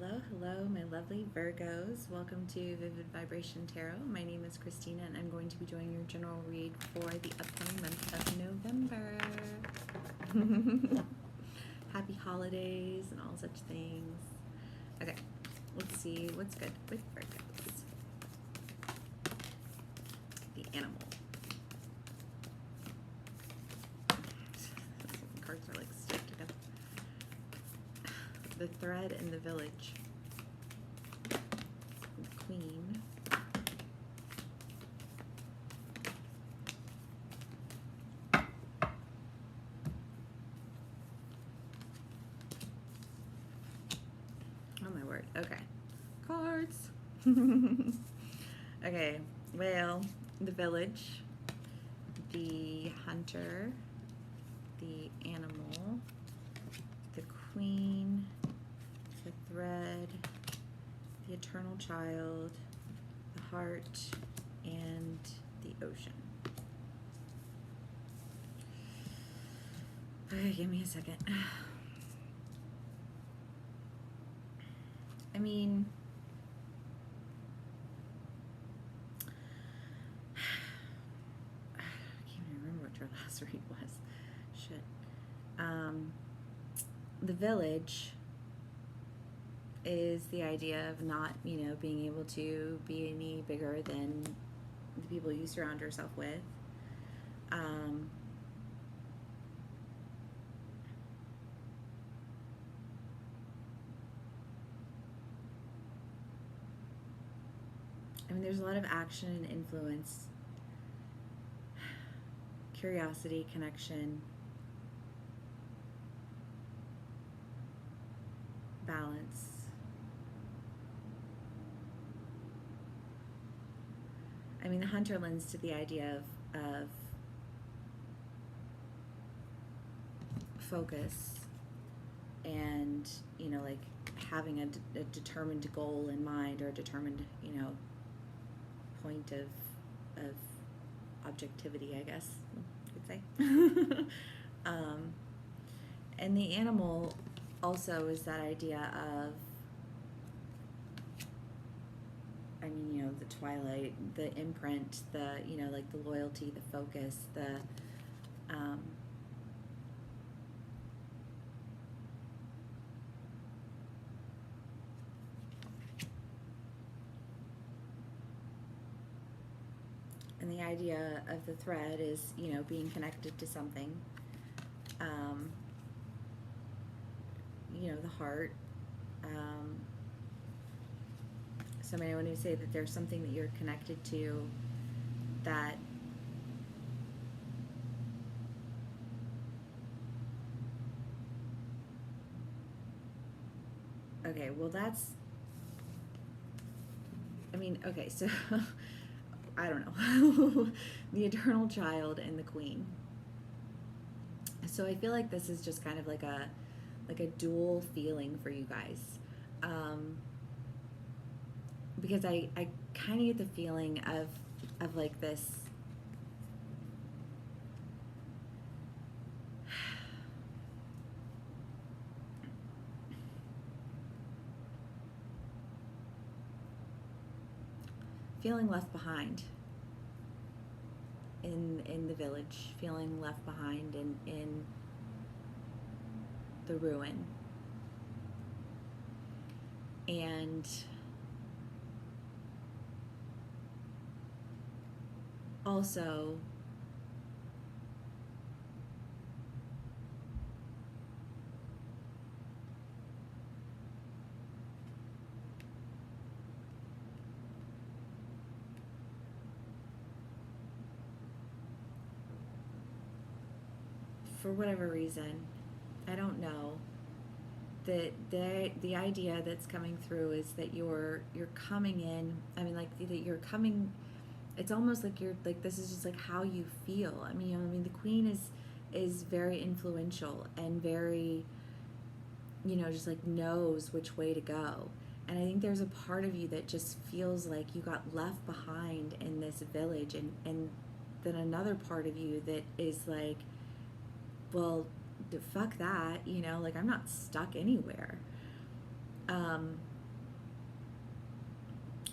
Hello, hello, my lovely Virgos. Welcome to Vivid Vibration Tarot. My name is Christina, and I'm going to be doing your general read for the upcoming month of November. Happy holidays and all such things. Okay, let's see what's good with Virgos. The animal. The cards are like stuck together. The thread in the village. The queen. Oh my word. Okay. Cards. Okay. Well, the village, the hunter, the animal, the queen, the thread, the eternal child, the heart, and the ocean. Okay, give me a second. I mean, I can't even remember what your last read was. Shit. The village is the idea of not, being able to be any bigger than the people you surround yourself with. I mean, there's a lot of action and influence, curiosity, connection, balance. I mean, the hunter lends to the idea of focus and, like having a determined goal in mind, or a determined, point of objectivity, I guess you could say. And the animal also is that idea of, I mean, the twilight, the imprint, the, like the loyalty, the focus, the, and the idea of the thread is, being connected to something. The heart. So I want to say that there's something that you're connected to that okay, well that's, I mean, okay, so I don't know. The eternal child and the queen. So I feel like this is just kind of like a dual feeling for you guys. Because I kind of get the feeling of like this feeling left behind in the village, feeling left behind in the ruin. And also for whatever reason, I don't know, that the idea that's coming through is that you're coming in, I mean, like that you're coming, it's almost like you're like, this is just like how you feel. I mean, the queen is very influential and very, just like knows which way to go. And I think there's a part of you that just feels like you got left behind in this village, and then another part of you that is like, well, fuck that, like I'm not stuck anywhere. Um,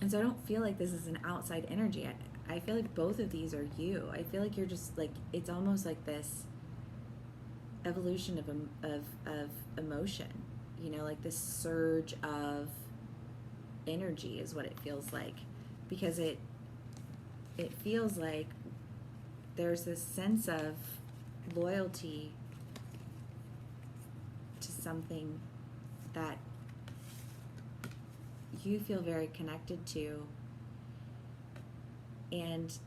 and so I don't feel like this is an outside energy. I feel like both of these are you. I feel like you're just like, it's almost like this evolution of emotion, you know, like this surge of energy is what it feels like, because it feels like there's this sense of loyalty to something that you feel very connected to, and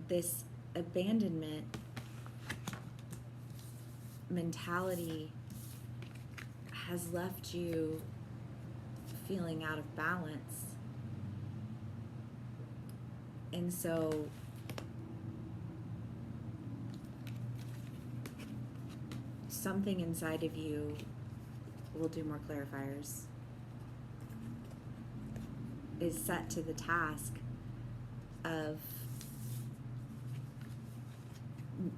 this abandonment mentality has left you feeling out of balance. And so something inside of you, will do more clarifiers, is set to the task of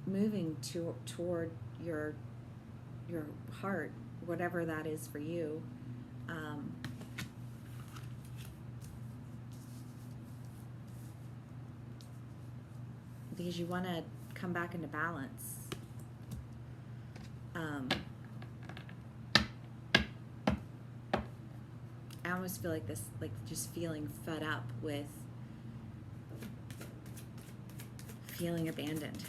moving toward your heart, whatever that is for you. Because you want to come back into balance. I almost feel like this, like just feeling fed up with feeling abandoned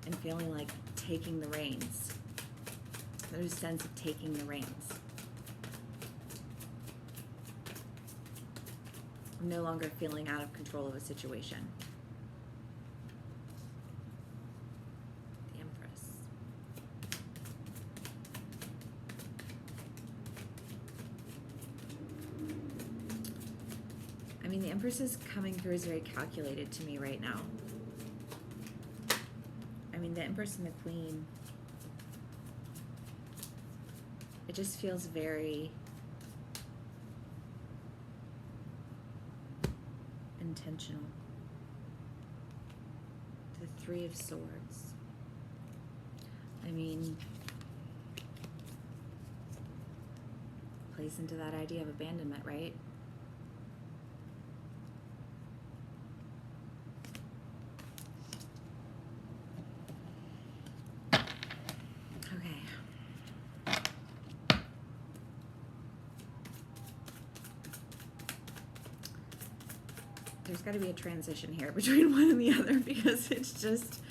and feeling like taking the reins. There's a sense of taking the reins. No longer feeling out of control of a situation. The Empress. I mean, the Empress is coming through as very calculated to me right now. I mean, the Empress and the Queen, it just feels very intentional. The Three of Swords. I mean, plays into that idea of abandonment, right? There's got to be a transition here between one and the other, because it's just,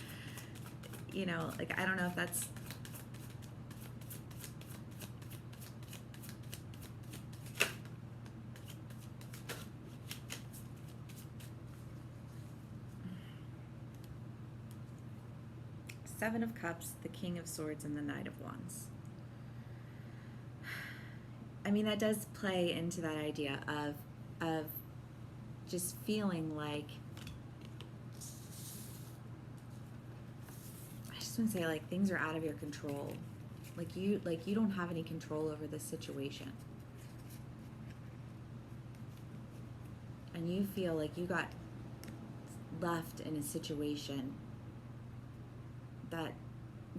you know, like, I don't know if that's, Seven of Cups, the King of Swords, and the Knight of Wands. I mean, that does play into that idea of just feeling like, I just want to say, like, things are out of your control. Like you don't have any control over this situation. And you feel like you got left in a situation that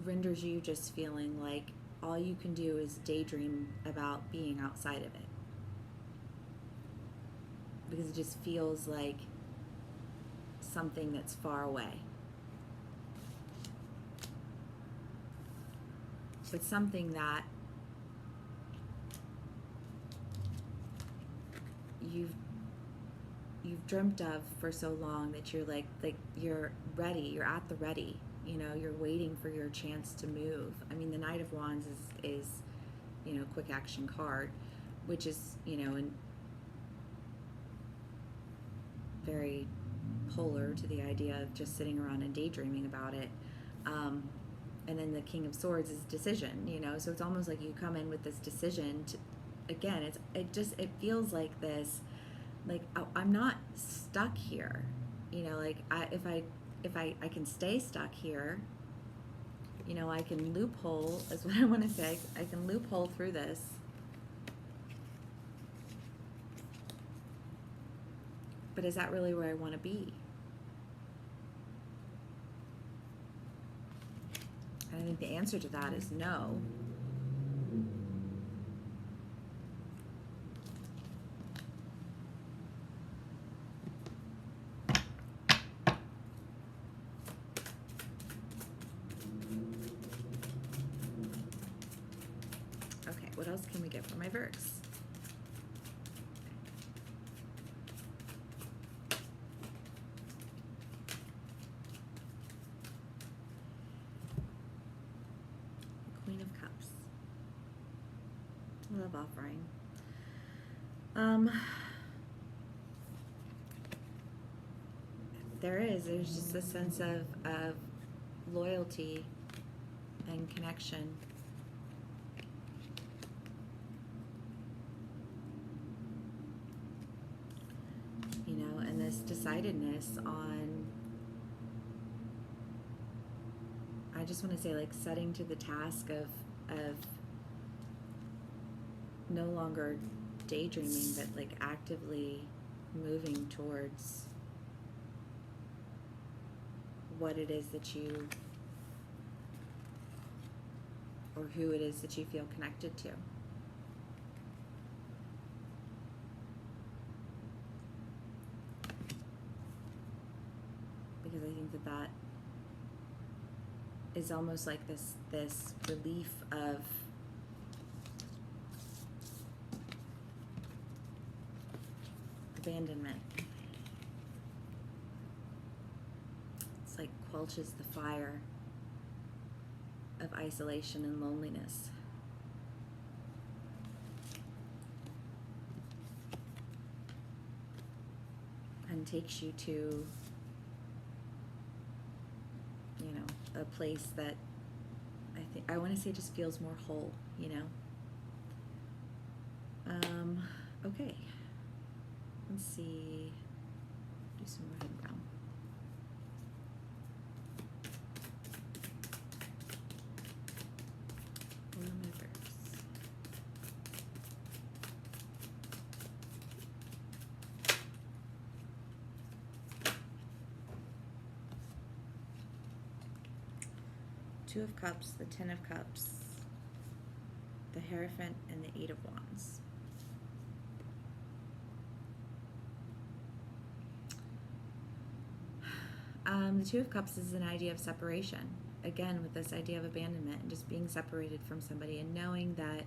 renders you just feeling like all you can do is daydream about being outside of it. Because it just feels like something that's far away. But something that you've dreamt of for so long that you're like you're ready, you're at the ready, you know, you're waiting for your chance to move. I mean, the Knight of Wands is you know, quick action card, which is, you know, and very polar to the idea of just sitting around and daydreaming about it. And then the King of Swords is decision, you know, so it's almost like you come in with this decision to, again, it feels like this, like, oh, I'm not stuck here, you know, like if I can stay stuck here, you know, I can loophole, is what I want to say. I can loophole through this. But is that really where I want to be? And I think the answer to that is no. get for my Virgs. Queen of Cups. Love offering. There's just a sense of loyalty and connection. You know, and this decidedness on, I just want to say, like, setting to the task of no longer daydreaming, but like actively moving towards what it is that you, or who it is that you feel connected to. Because I think that is almost like this relief of abandonment. It's like quenches the fire of isolation and loneliness. And takes you to, you know, a place that I want to say just feels more whole, you know. Okay. Let's see. Do some more hidden brown. What are my Virgs? Two of Cups, the Ten of Cups, the Hierophant, and the Eight of Wands. The Two of Cups is an idea of separation. Again, with this idea of abandonment and just being separated from somebody, and knowing that,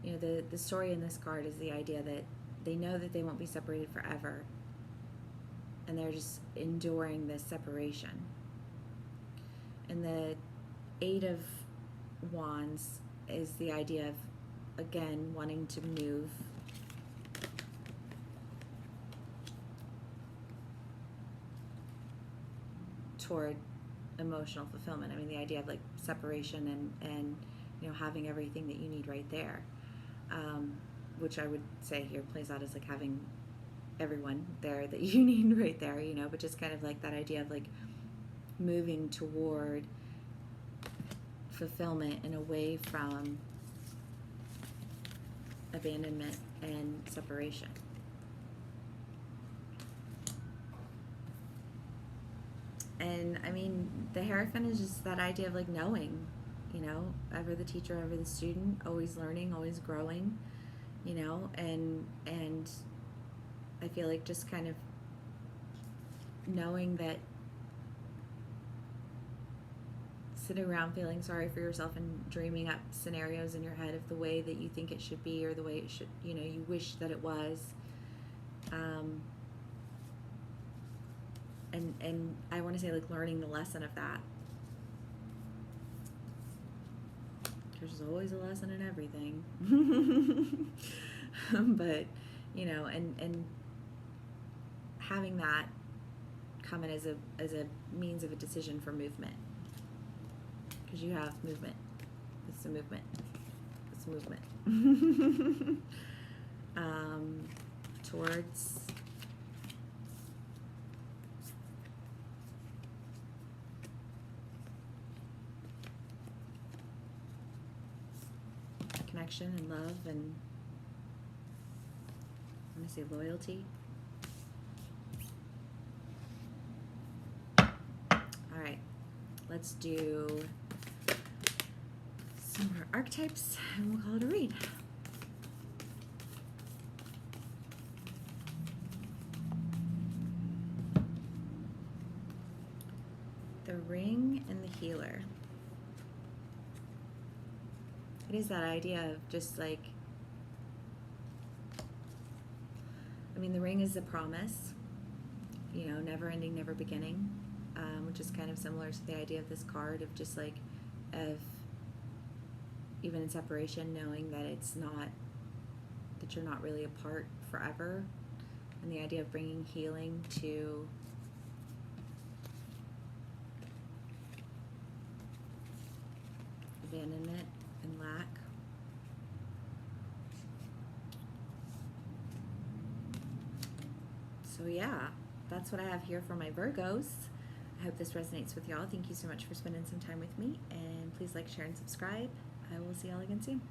you know, the story in this card is the idea that they know that they won't be separated forever, and they're just enduring this separation. And the Eight of Wands is the idea of, again, wanting to move toward emotional fulfillment. I mean, the idea of like separation and you know, having everything that you need right there, which I would say here plays out as like having everyone there that you need right there, you know, but just kind of like that idea of like moving toward fulfillment and away from abandonment and separation. And I mean, the Hierophant is just that idea of like knowing, you know, ever the teacher, ever the student, always learning, always growing, you know, and I feel like just kind of knowing that, sitting around feeling sorry for yourself and dreaming up scenarios in your head of the way that you think it should be, or the way it should, you know, you wish that it was. And I want to say like learning the lesson of that. There's always a lesson in everything. But, you know, and having that come in as a means of a decision for movement. Because you have movement. It's a movement. It's a movement. Towards connection and love, and I'm going to say loyalty. All right, let's do some more archetypes and we'll call it a read. The Ring and the Healer. It is that idea of just like I mean, the ring is a promise, you know, never ending, never beginning, which is kind of similar to the idea of this card of just like, of even in separation, knowing that it's not, that you're not really apart forever, and the idea of bringing healing to abandonment and lack. So yeah, that's what I have here for my Virgos. I hope this resonates with y'all. Thank you so much for spending some time with me, and please like, share, and subscribe. I will see y'all again soon.